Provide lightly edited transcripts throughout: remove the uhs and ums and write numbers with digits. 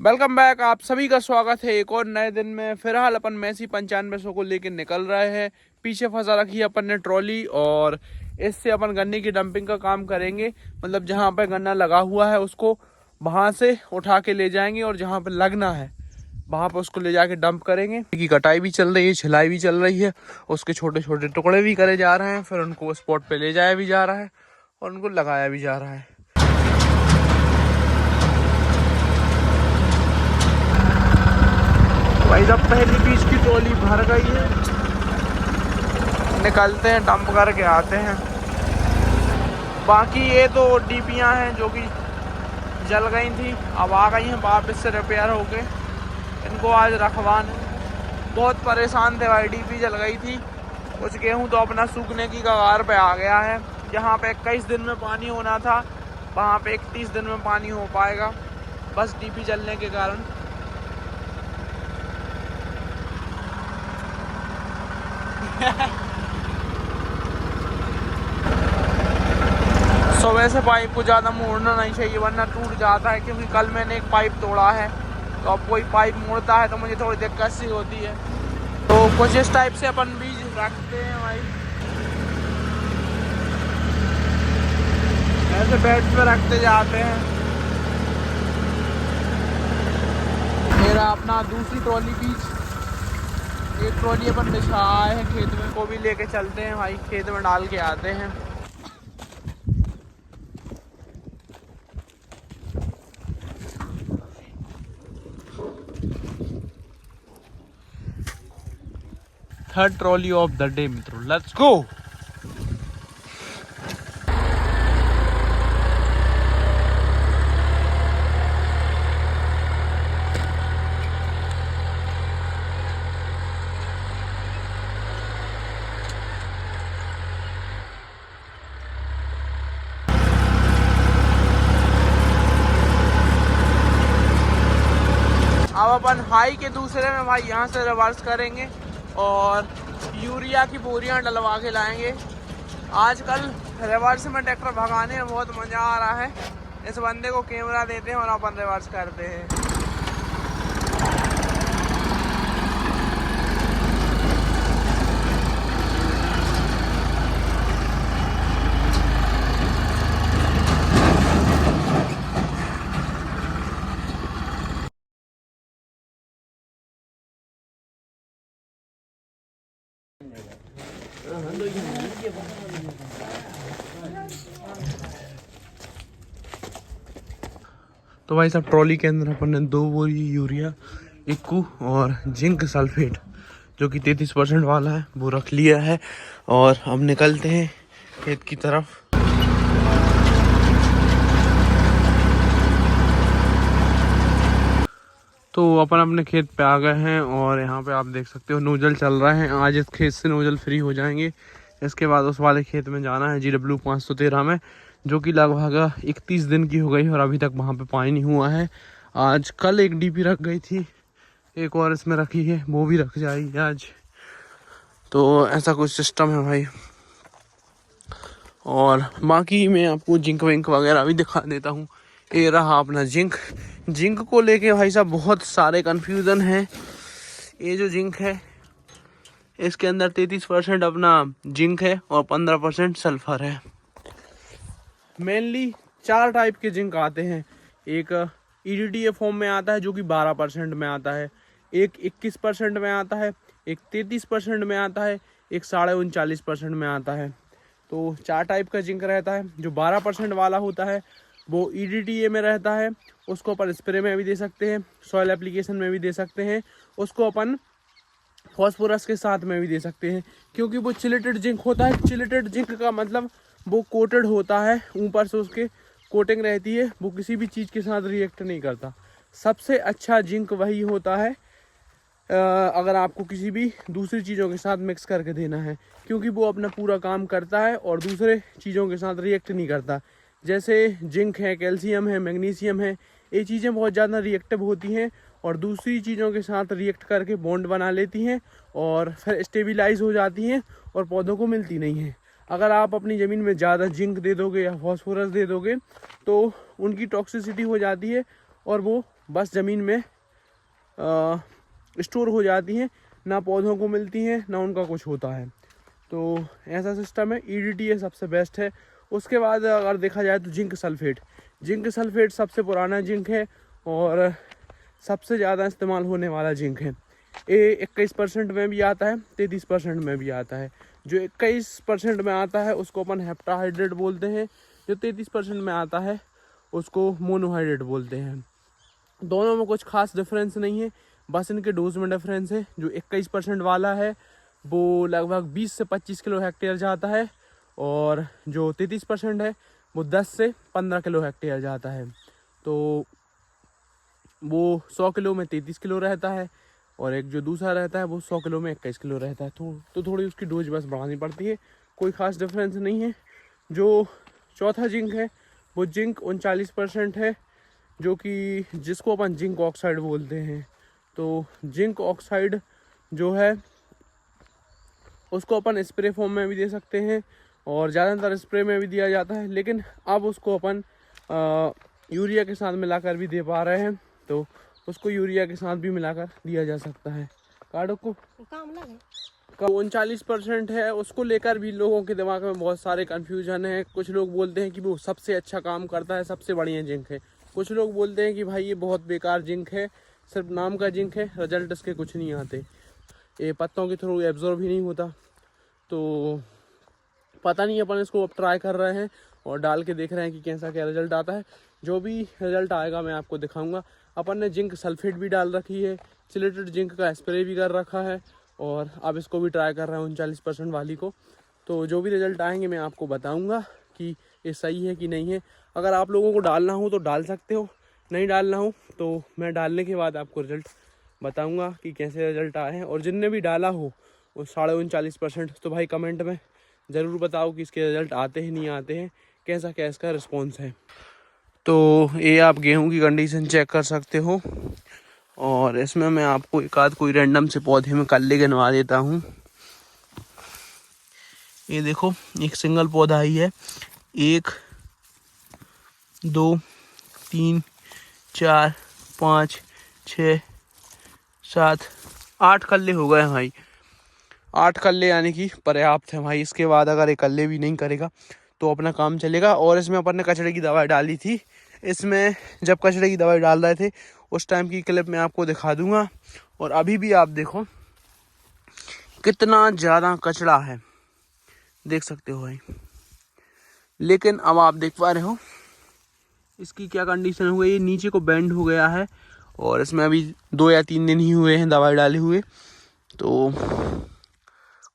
Welcome back. आप सभी का स्वागत है एक और नए दिन में। फिलहाल अपन मैसी 9500 को लेकर निकल रहे हैं। पीछे फंसा रखी है अपन ने ट्रॉली और इससे अपन गन्ने की डंपिंग का काम करेंगे। मतलब जहाँ पे गन्ना लगा हुआ है उसको वहां से उठा के ले जाएंगे और जहाँ पे लगना है वहां पे उसको ले जाके डंप करेंगे। की कटाई भी चल रही है, छिलाई भी चल रही है, उसके छोटे छोटे टुकड़े भी करे जा रहे हैं, फिर उनको स्पॉट पे ले जाया भी जा रहा है और उनको लगाया भी जा रहा है। भाई साहब पहली बीच की ट्रॉली भर गई है, निकलते हैं डंप करके आते हैं। बाकी ये तो डीपियां हैं जो कि जल गई थी, अब आ गई हैं वापस से रिपेयर होके। इनको आज रखवाने बहुत परेशान थे भाई, डीपी जल गई थी। कुछ गेहूं तो अपना सूखने की कगार पे आ गया है। जहाँ पे 21 दिन में पानी होना था वहाँ पे 31 दिन में पानी हो पाएगा, बस डीपी जलने के कारण। सुबह से पाइप को ज़्यादा मोड़ना नहीं चाहिए वरना टूट जाता है, क्योंकि कल मैंने एक पाइप तोड़ा है तो अब कोई पाइप मोड़ता है तो मुझे थोड़ी दिक्कत सी होती है। तो कुछ इस टाइप से अपन बीज रखते हैं भाई, ऐसे बेड पे रखते जाते हैं। मेरा अपना दूसरी ट्रॉली बीज, एक ट्रॉली अपन बिछा आए हैं खेत में, को भी लेके चलते हैं भाई, खेत में डाल के आते हैं। Third trolley of the day मित्रों, लेट्स गो। अब अपन हाई के दूसरे में भाई यहाँ से रिवर्स करेंगे और यूरिया की बोरियां डलवा के लाएंगे। आजकल रिवर्स में ट्रैक्टर भगाने में बहुत मज़ा आ रहा है। इस बंदे को कैमरा देते हैं और अपन रिवर्स करते हैं। तो भाई साहब ट्रॉली के अंदर अपन ने 2 बोरी यूरिया, इक्कू और जिंक सल्फेट जो कि 33% वाला है वो रख लिया है और अब निकलते हैं खेत की तरफ। तो अपन अपने खेत पे आ गए हैं और यहाँ पे आप देख सकते हो नोजल चल रहा है। आज इस खेत से नोजल फ्री हो जाएंगे, इसके बाद उस वाले खेत में जाना है GW 513 में, जो कि लगभग 31 दिन की हो गई और अभी तक वहाँ पे पानी नहीं हुआ है। आज कल एक डीपी रख गई थी, एक और इसमें रखी है, वो भी रख जाएगी आज। तो ऐसा कुछ सिस्टम है भाई। और बाकी मैं आपको जिंक विंक वगैरह भी दिखा देता हूँ। ये रहा अपना जिंक। जिंक को लेके भाई साहब बहुत सारे कन्फ्यूज़न हैं। ये जो जिंक है इसके अंदर 33% अपना जिंक है और 15% सल्फर है। मेनली 4 टाइप के जिंक आते हैं। एक EDTA फॉर्म में आता है जो कि 12% में आता है, एक 21% में आता है, एक 33% में आता है, एक 39.5% में आता है। तो 4 टाइप का जिंक रहता है। जो 12% वाला होता है वो EDTA में रहता है, उसको अपन स्प्रे में भी दे सकते हैं, सॉइल एप्लीकेशन में भी दे सकते हैं, उसको अपन फॉस्फोरस के साथ में भी दे सकते हैं, क्योंकि वो चिलेटेड जिंक होता है। चिलेटेड जिंक का मतलब वो कोटेड होता है, ऊपर से उसके कोटिंग रहती है, वो किसी भी चीज़ के साथ रिएक्ट नहीं करता। सबसे अच्छा जिंक वही होता है अगर आपको किसी भी दूसरी चीज़ों के साथ मिक्स करके देना है, क्योंकि वो अपना पूरा काम करता है और दूसरे चीज़ों के साथ रिएक्ट नहीं करता। जैसे जिंक है, कैल्शियम है, मैग्नीशियम है, ये चीज़ें बहुत ज़्यादा रिएक्टिव होती हैं और दूसरी चीज़ों के साथ रिएक्ट करके बॉन्ड बना लेती हैं और फिर स्टेबिलाइज हो जाती हैं और पौधों को मिलती नहीं हैं। अगर आप अपनी ज़मीन में ज़्यादा जिंक दे दोगे या फॉस्फोरस दे दोगे तो उनकी टॉक्सिसिटी हो जाती है और वो बस ज़मीन में स्टोर हो जाती हैं, ना पौधों को मिलती हैं, ना उनका कुछ होता है। तो ऐसा सिस्टम है। EDTA सबसे बेस्ट है। उसके बाद अगर देखा जाए तो जिंक सल्फेट सबसे पुराना जिंक है और सबसे ज़्यादा इस्तेमाल होने वाला जिंक है। ये 21% में भी आता है, 33% में भी आता है। जो 21% में आता है उसको अपन हेप्टाहाइड्रेट बोलते हैं, जो 33% में आता है उसको मोनोहाइड्रेट बोलते हैं। दोनों में कुछ खास डिफरेंस नहीं है, बस इनके डोज में डिफरेंस है। जो 21% वाला है वो लगभग 20 से 25 किलो हेक्टेयर जाता है और जो 33% है वो 10 से 15 किलो हेक्टेयर जाता है। तो वो 100 किलो में 33 किलो रहता है और एक जो दूसरा रहता है वो 100 किलो में 21 किलो रहता है। तो थोड़ी उसकी डोज बस बढ़ानी पड़ती है, कोई ख़ास डिफरेंस नहीं है। जो चौथा जिंक है वो जिंक 39% है, जो कि जिसको अपन जिंक ऑक्साइड बोलते हैं। तो जिंक ऑक्साइड जो है उसको अपन स्प्रे फॉर्म में भी दे सकते हैं और ज़्यादातर स्प्रे में भी दिया जाता है, लेकिन अब उसको अपन यूरिया के साथ मिलाकर भी दे पा रहे हैं। तो उसको यूरिया के साथ भी मिलाकर दिया जा सकता है। कार्डो को 39% है, उसको लेकर भी लोगों के दिमाग में बहुत सारे कन्फ्यूजन है। कुछ लोग बोलते हैं कि वो सबसे अच्छा काम करता है, सबसे बढ़िया जिंक है। कुछ लोग बोलते हैं कि भाई ये बहुत बेकार जिंक है, सिर्फ नाम का जिंक है, रिजल्ट इसके कुछ नहीं आते, ये पत्तों के थ्रू एब्जॉर्ब ही नहीं होता। तो पता नहीं, अपन इसको अब ट्राई कर रहे हैं और डाल के देख रहे हैं कि कैसा क्या रिजल्ट आता है। जो भी रिजल्ट आएगा मैं आपको दिखाऊंगा। अपन ने जिंक सल्फेट भी डाल रखी है, चिलेटेड जिंक का स्प्रे भी कर रखा है और अब इसको भी ट्राई कर रहे हैं 39% वाली को। तो जो भी रिजल्ट आएंगे मैं आपको बताऊंगा कि ये सही है कि नहीं है। अगर आप लोगों को डालना हो तो डाल सकते हो, नहीं डालना हो तो मैं डालने के बाद आपको रिजल्ट बताऊंगा कि कैसे रिजल्ट आए हैं। और जिनने भी डाला हो वो 39.5%, तो भाई कमेंट में ज़रूर बताओ कि इसके रिजल्ट आते हैं नहीं आते हैं, कैसा क्या इसका रिस्पॉन्स है। तो ये आप गेहूं की कंडीशन चेक कर सकते हो और इसमें मैं आपको एक आध कोई रैंडम से पौधे में कल्ले गिनवा देता हूँ। ये देखो, एक सिंगल पौधा ही है, 1 2 3 4 5 6 7 8 कल्ले हो गए भाई। 8 कल्ले यानी कि पर्याप्त है भाई। इसके बाद अगर ये कल्ले भी नहीं करेगा तो अपना काम चलेगा। और इसमें अपन ने कचड़े की दवाई डाली थी। इसमें जब कचड़े की दवाई डाल रहे थे उस टाइम की क्लिप मैं आपको दिखा दूंगा। और अभी भी आप देखो कितना ज़्यादा कचड़ा है, देख सकते हो भाई। लेकिन अब आप देख पा रहे हो इसकी क्या कंडीशन हो गई, ये नीचे को बेंड हो गया है और इसमें अभी 2 या 3 दिन ही हुए हैं दवाई डाले हुए। तो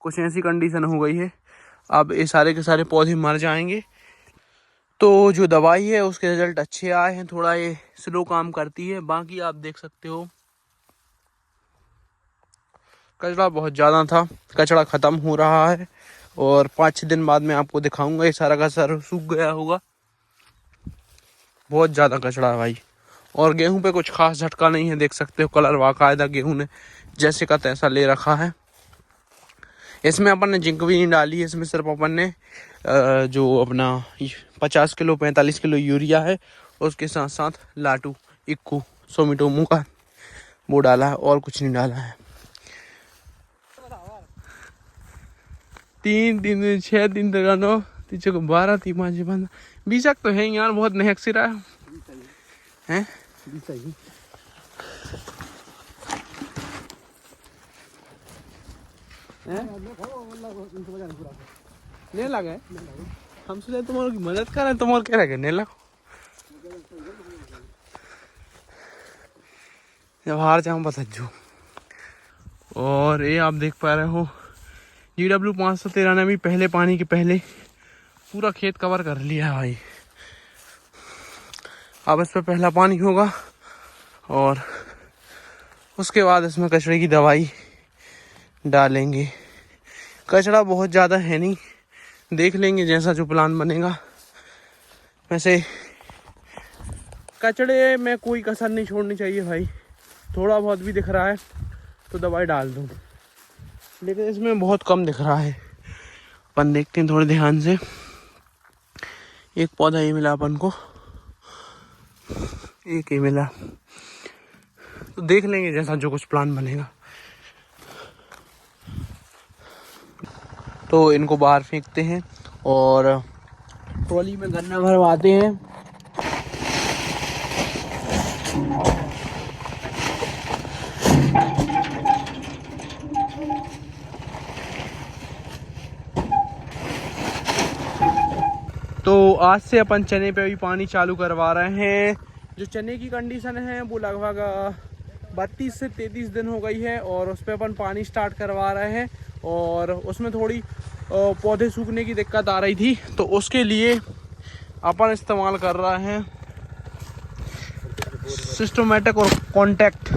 कुछ ऐसी कंडीशन हो गई है, अब ये सारे के सारे पौधे मर जाएंगे। तो जो दवाई है उसके रिजल्ट अच्छे आए हैं, थोड़ा ये स्लो काम करती है। बाकी आप देख सकते हो कचड़ा बहुत ज़्यादा था, कचड़ा ख़त्म हो रहा है और 5-6 दिन बाद मैं आपको दिखाऊंगा ये सारा का सारा सूख गया होगा। बहुत ज़्यादा कचड़ा है भाई। और गेहूं पे कुछ खास झटका नहीं है, देख सकते हो कलर बाकायदा गेहूं ने जैसे का तैसा ले रखा है। इसमें अपन ने जिंक भी नहीं डाली है, इसमें सिर्फ अपन ने जो अपना 50 किलो 45 किलो यूरिया है उसके साथ साथ लाटू इक्कू सोमिटोमो का वो डाला है और कुछ नहीं डाला है। 3 दिन 6 दिन तक 9 तीचे को 12 3 5 15 20 तो है यार, बहुत नहक सी रहा है। नहीं लगे, हम सोचे तुम्हारी मदद करें, तुम्हारे क्या रहे नहीं लगो जब हार जाऊँ बता जो। और ये आप देख पा रहे हो GW 513 ने भी पहले पानी के पहले पूरा खेत कवर कर लिया है भाई। अब इस पर पहला पानी होगा और उसके बाद इसमें कचड़े की दवाई डालेंगे। कचड़ा बहुत ज़्यादा है नहीं, देख लेंगे जैसा जो प्लान बनेगा। वैसे कचड़े में कोई कसर नहीं छोड़नी चाहिए भाई, थोड़ा बहुत भी दिख रहा है तो दवाई डाल दूँ, लेकिन इसमें बहुत कम दिख रहा है। अपन देखते हैं थोड़े ध्यान से। एक पौधा ये मिला अपन को, एक ही मिला, तो देख लेंगे जैसा जो कुछ प्लान बनेगा। तो इनको बाहर फेंकते हैं और ट्रॉली में गन्ना भरवाते हैं। तो आज से अपन चने पे भी पानी चालू करवा रहे हैं। जो चने की कंडीशन है वो लगभग 32 से 33 दिन हो गई है और उस पर अपन पानी स्टार्ट करवा रहे हैं। और उसमें थोड़ी पौधे सूखने की दिक्कत आ रही थी, तो उसके लिए अपन इस्तेमाल कर रहे हैं सिस्टमैटिक और कॉन्टैक्ट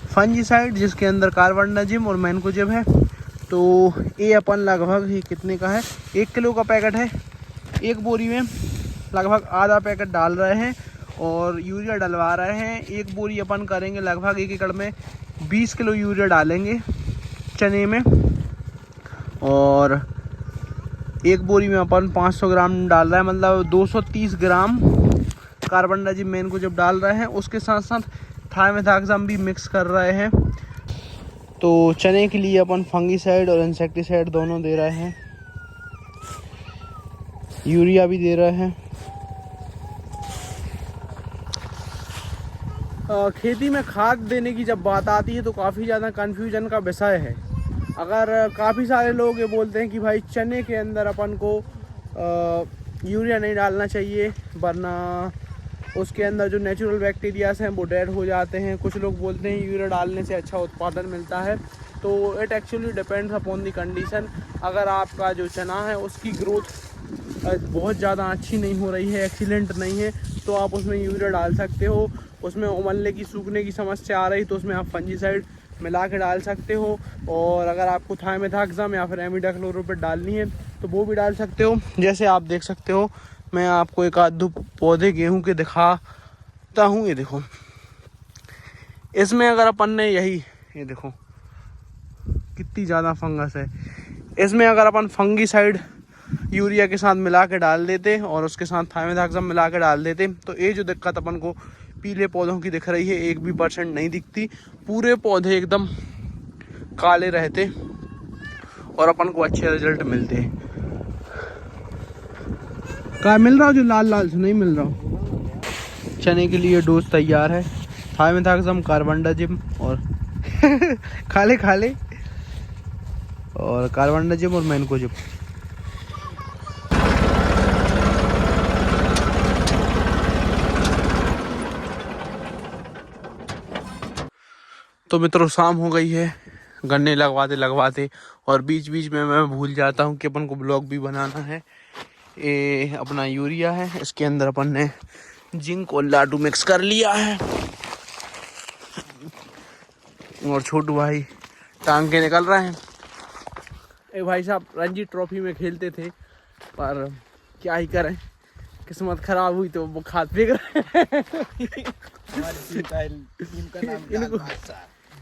फंजीसाइड, जिसके अंदर कार्बेंडाजिम और मैनकोजेब है। तो ये अपन लगभग ही कितने का है, 1 किलो का पैकेट है। एक बोरी में लगभग आधा पैकेट डाल रहे हैं और यूरिया डलवा रहे हैं। एक बोरी अपन करेंगे लगभग 1 एकड़ में 20 किलो यूरिया डालेंगे चने में, और एक बोरी में अपन 500 ग्राम डाल रहे हैं, मतलब 230 ग्राम कार्बेंडाजिम मैनकोजेब डाल रहे हैं। उसके साथ साथ थायमेथाक्साम भी मिक्स कर रहे हैं। तो चने के लिए अपन फंगीसाइड और इंसेक्टिसाइड दोनों दे रहे हैं, यूरिया भी दे रहे हैं। खेती में खाद देने की जब बात आती है तो काफ़ी ज़्यादा कन्फ्यूजन का विषय है। अगर काफ़ी सारे लोग ये बोलते हैं कि भाई चने के अंदर अपन को यूरिया नहीं डालना चाहिए, वरना उसके अंदर जो नेचुरल बैक्टीरियाज हैं वो डेड हो जाते हैं। कुछ लोग बोलते हैं यूरिया डालने से अच्छा उत्पादन मिलता है। तो it actually depends upon the condition. अगर आपका जो चना है उसकी ग्रोथ बहुत ज़्यादा अच्छी नहीं हो रही है, एक्सीलेंट नहीं है, तो आप उसमें यूरिया डाल सकते हो। उसमें उमलने की, सूखने की समस्या आ रही तो उसमें आप फंजीसाइड मिला के डाल सकते हो। और अगर आपको थायमेथाक्साम या फिर एमिडाक्लोप्रिड डालनी है तो वो भी डाल सकते हो। जैसे आप देख सकते हो, मैं आपको एक आध दो पौधे गेहूं के दिखाता हूँ। ये देखो, इसमें अगर अपन ने ये देखो कितनी ज़्यादा फंगस है। इसमें अगर अपन फंगीसाइड यूरिया के साथ मिला के डाल देते और उसके साथ थायमेथाक्साम मिला के डाल देते तो ये जो दिक्कत अपन को पीले पौधों की दिख रही है 1 भी % नहीं दिखती। पूरे पौधे एकदम काले रहते और अपन को अच्छे रिजल्ट मिलते। क्या मिल रहा हो जो लाल लाल से नहीं मिल रहा। चने के लिए डोज तैयार है, थायमेथाक्साम, कार्बेंडाजिम और खाले और कार्बेंडाजिम और मैनकोजेब। तो मित्रों, शाम हो गई है गन्ने लगवाते और बीच बीच में मैं भूल जाता हूँ कि अपन को ब्लॉग भी बनाना है। ये अपना यूरिया है, इसके अंदर अपन ने जिंक और लाडू मिक्स कर लिया है और छोटू भाई टांग के निकल रहे हैं। ए भाई साहब रणजी ट्रॉफी में खेलते थे, पर क्या ही करें, किस्मत खराब हुई तो वो खाद फेंक रहे हैं।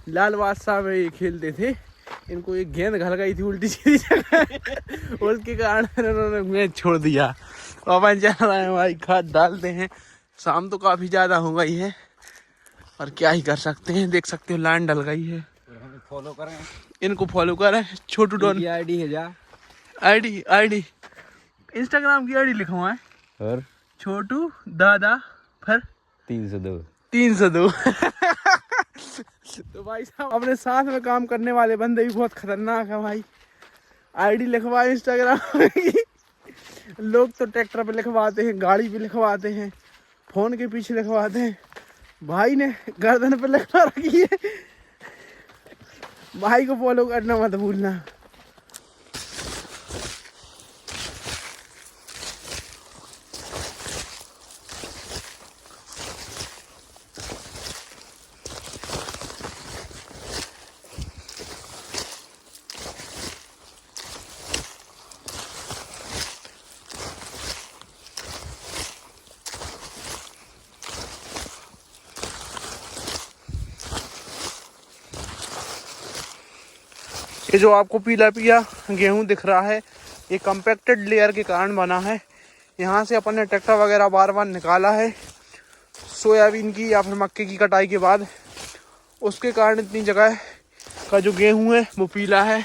लाल बादशाह में ये खेलते थे, इनको एक गेंद घल गई थी उल्टी सीधी जगह, उसके कारण उन्होंने मैच छोड़ दिया। अपन चल रहे हैं भाई, खाद डालते हैं। शाम तो काफ़ी ज़्यादा हो गई है और क्या ही कर सकते हैं। देख सकते हो लाइन डल गई है। फॉलो करें, इनको फॉलो करें। छोटू डॉन की आईडी है जा, आईडी इंस्टाग्राम की आईडी लिखवा है और छोटू दादा फिर 302। तो भाई साहब अपने साथ में काम करने वाले बंदे भी बहुत खतरनाक है भाई। आईडी लिखवाए इंस्टाग्राम की। लोग तो ट्रैक्टर पे लिखवाते हैं, गाड़ी पे लिखवाते हैं, फोन के पीछे लिखवाते हैं, भाई ने गर्दन पे लिखवा रखी है। भाई को फॉलो करना मत भूलना। ये जो आपको पीला पीला गेहूं दिख रहा है, ये कम्पैक्टेड लेयर के कारण बना है। यहाँ से अपन ने ट्रैक्टर वगैरह बार बार निकाला है, सोयाबीन की या फिर मक्के की कटाई के बाद, उसके कारण इतनी जगह का जो गेहूँ है वो पीला है।